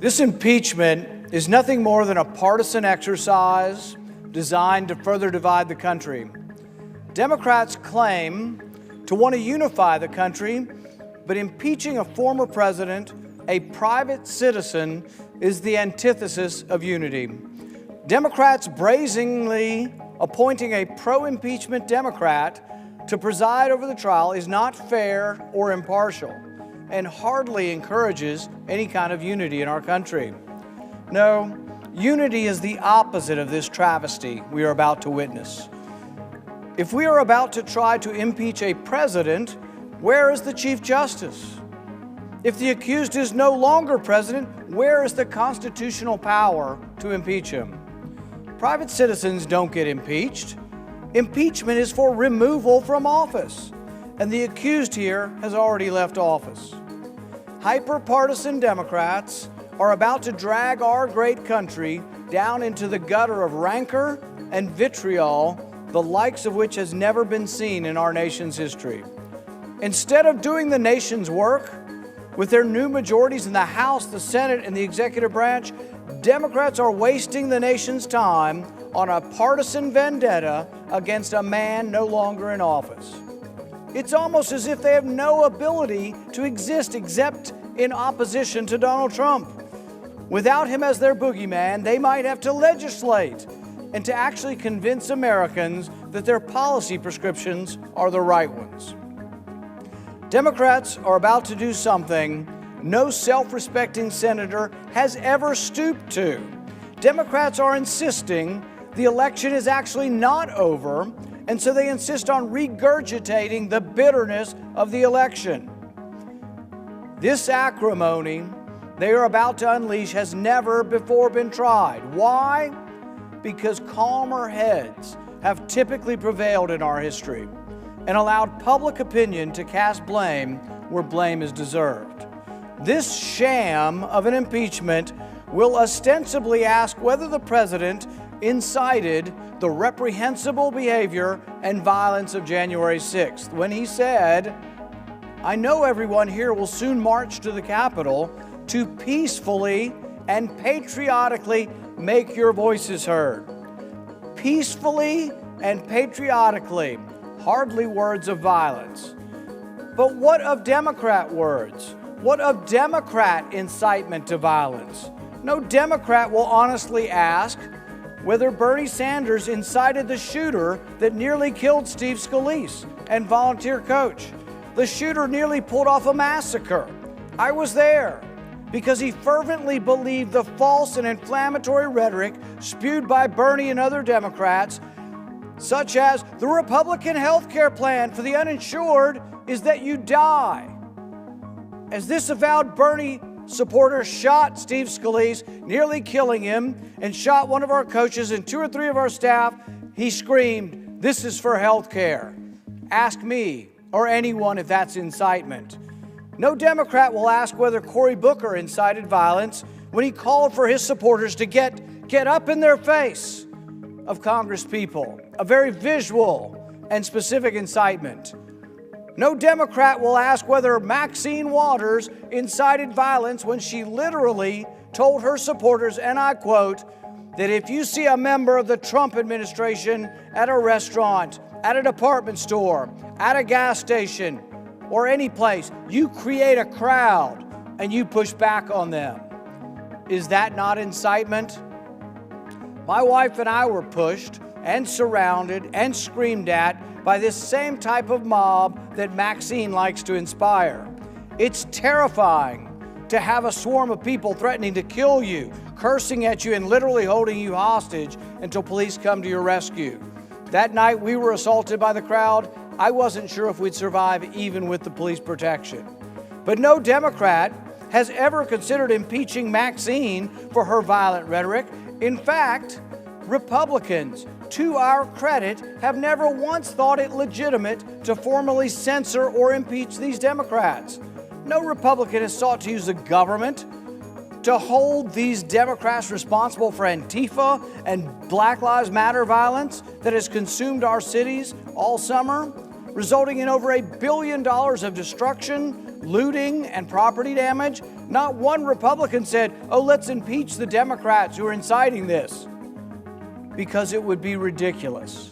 This impeachment is nothing more than a partisan exercise designed to further divide the country. Democrats claim to want to unify the country, but impeaching a former president, a private citizen, is the antithesis of unity. Democrats brazenly appointing a pro-impeachment Democrat to preside over the trial is not fair or impartial, and hardly encourages any kind of unity in our country. No, unity is the opposite of this travesty we are about to witness. If we are about to try to impeach a president, where is the Chief Justice? If the accused is no longer president, where is the constitutional power to impeach him? Private citizens don't get impeached. Impeachment is for removal from office, and the accused here has already left office. Hyper-partisan Democrats are about to drag our great country down into the gutter of rancor and vitriol, the likes of which has never been seen in our nation's history. Instead of doing the nation's work, with their new majorities in the House, the Senate, and the executive branch, Democrats are wasting the nation's time on a partisan vendetta against a man no longer in office. It's almost as if they have no ability to exist except in opposition to Donald Trump. Without him as their boogeyman, they might have to legislate and to actually convince Americans that their policy prescriptions are the right ones. Democrats are about to do something no self-respecting senator has ever stooped to. Democrats are insisting the election is actually not over, and so they insist on regurgitating the bitterness of the election. This acrimony they are about to unleash has never before been tried. Why? Because calmer heads have typically prevailed in our history and allowed public opinion to cast blame where blame is deserved. This sham of an impeachment will ostensibly ask whether the president incited the reprehensible behavior and violence of January 6th, when he said, "I know everyone here will soon march to the Capitol to peacefully and patriotically make your voices heard." Peacefully and patriotically, hardly words of violence. But what of Democrat words? What of Democrat incitement to violence? No Democrat will honestly ask whether Bernie Sanders incited the shooter that nearly killed Steve Scalise and volunteer coach. The shooter nearly pulled off a massacre. I was there because he fervently believed the false and inflammatory rhetoric spewed by Bernie and other Democrats, such as the Republican health care plan for the uninsured is that you die. As this avowed Bernie supporter shot Steve Scalise, nearly killing him, and shot one of our coaches and 2 or 3 of our staff, he screamed, "This is for health care. Ask me or anyone if that's incitement." No Democrat will ask whether Cory Booker incited violence when he called for his supporters to get up in their face of Congress people, a very visual and specific incitement. No Democrat will ask whether Maxine Waters incited violence when she literally told her supporters, and I quote, that if you see a member of the Trump administration at a restaurant, at a department store, at a gas station, or any place, you create a crowd and you push back on them. Is that not incitement? My wife and I were pushed and surrounded and screamed at by this same type of mob that Maxine likes to inspire. It's terrifying to have a swarm of people threatening to kill you, cursing at you, and literally holding you hostage until police come to your rescue. That night we were assaulted by the crowd. I wasn't sure if we'd survive even with the police protection. But no Democrat has ever considered impeaching Maxine for her violent rhetoric. In fact, Republicans, to our credit, have never once thought it legitimate to formally censor or impeach these Democrats. No Republican has sought to use the government to hold these Democrats responsible for Antifa and Black Lives Matter violence that has consumed our cities all summer, resulting in over $1 billion of destruction, looting, and property damage. Not one Republican said, oh, let's impeach the Democrats who are inciting this, because it would be ridiculous.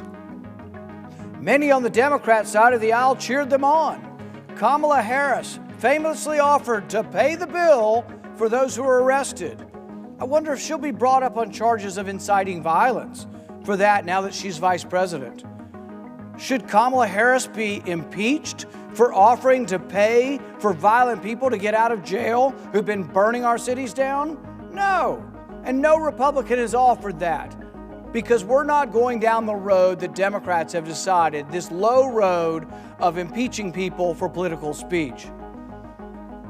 Many on the Democrat side of the aisle cheered them on. Kamala Harris famously offered to pay the bill for those who are arrested. I wonder if she'll be brought up on charges of inciting violence for that now that she's vice president. Should Kamala Harris be impeached for offering to pay for violent people to get out of jail who've been burning our cities down? No. And no Republican has offered that, because we're not going down the road that Democrats have decided, this low road of impeaching people for political speech.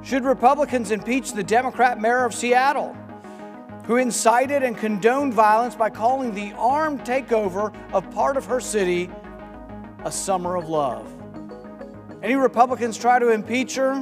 Should Republicans impeach the Democrat mayor of Seattle, who incited and condoned violence by calling the armed takeover of part of her city a summer of love? Any Republicans try to impeach her?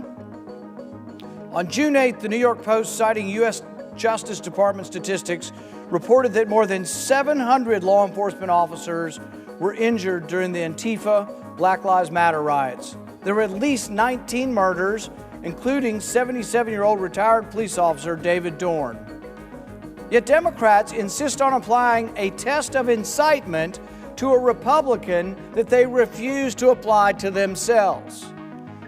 On June 8th, the New York Post, citing U.S. Justice Department statistics, reported that more than 700 law enforcement officers were injured during the Antifa Black Lives Matter riots. There were at least 19 murders, including 77-year-old retired police officer David Dorn. Yet Democrats insist on applying a test of incitement to a Republican that they refuse to apply to themselves.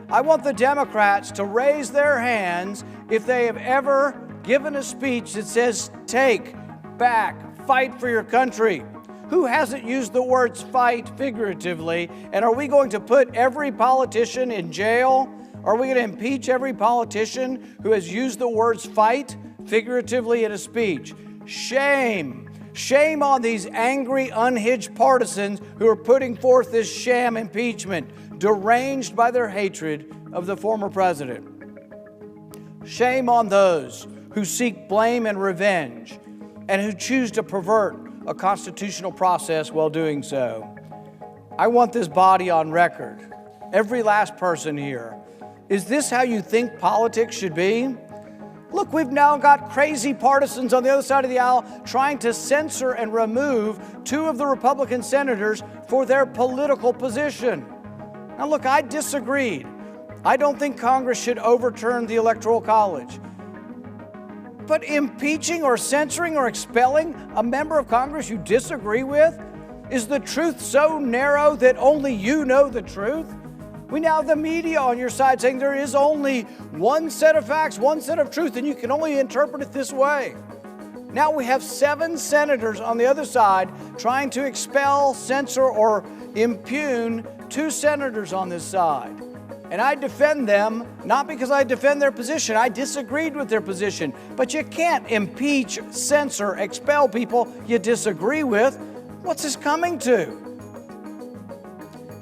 I want the Democrats to raise their hands if they have ever given a speech that says, take back, fight for your country. Who hasn't used the words fight figuratively? And are we going to put every politician in jail? Are we going to impeach every politician who has used the words fight figuratively in a speech? Shame. Shame on these angry, unhinged partisans who are putting forth this sham impeachment, deranged by their hatred of the former president. Shame on those who seek blame and revenge and who choose to pervert a constitutional process while doing so. I want this body on record, every last person here. Is this how you think politics should be? Look, we've now got crazy partisans on the other side of the aisle trying to censor and remove two of the Republican senators for their political position. Now look, I disagreed. I don't think Congress should overturn the Electoral College. But impeaching or censoring or expelling a member of Congress you disagree with? Is the truth so narrow that only you know the truth? We now have the media on your side saying there is only one set of facts, one set of truth, and you can only interpret it this way. Now we have 7 senators on the other side trying to expel, censor, or impugn 2 senators on this side. And I defend them, not because I defend their position. I disagreed with their position. But you can't impeach, censor, expel people you disagree with. What's this coming to?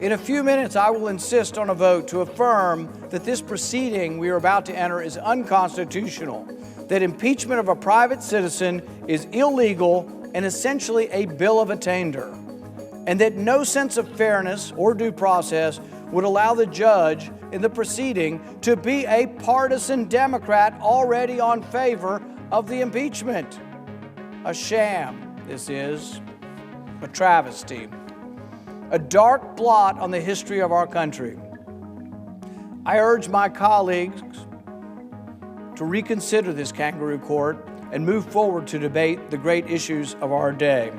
In a few minutes, I will insist on a vote to affirm that this proceeding we are about to enter is unconstitutional, that impeachment of a private citizen is illegal and essentially a bill of attainder, and that no sense of fairness or due process would allow the judge in the proceeding to be a partisan Democrat already on favor of the impeachment. A sham, this is, a travesty. A dark blot on the history of our country. I urge my colleagues to reconsider this kangaroo court and move forward to debate the great issues of our day.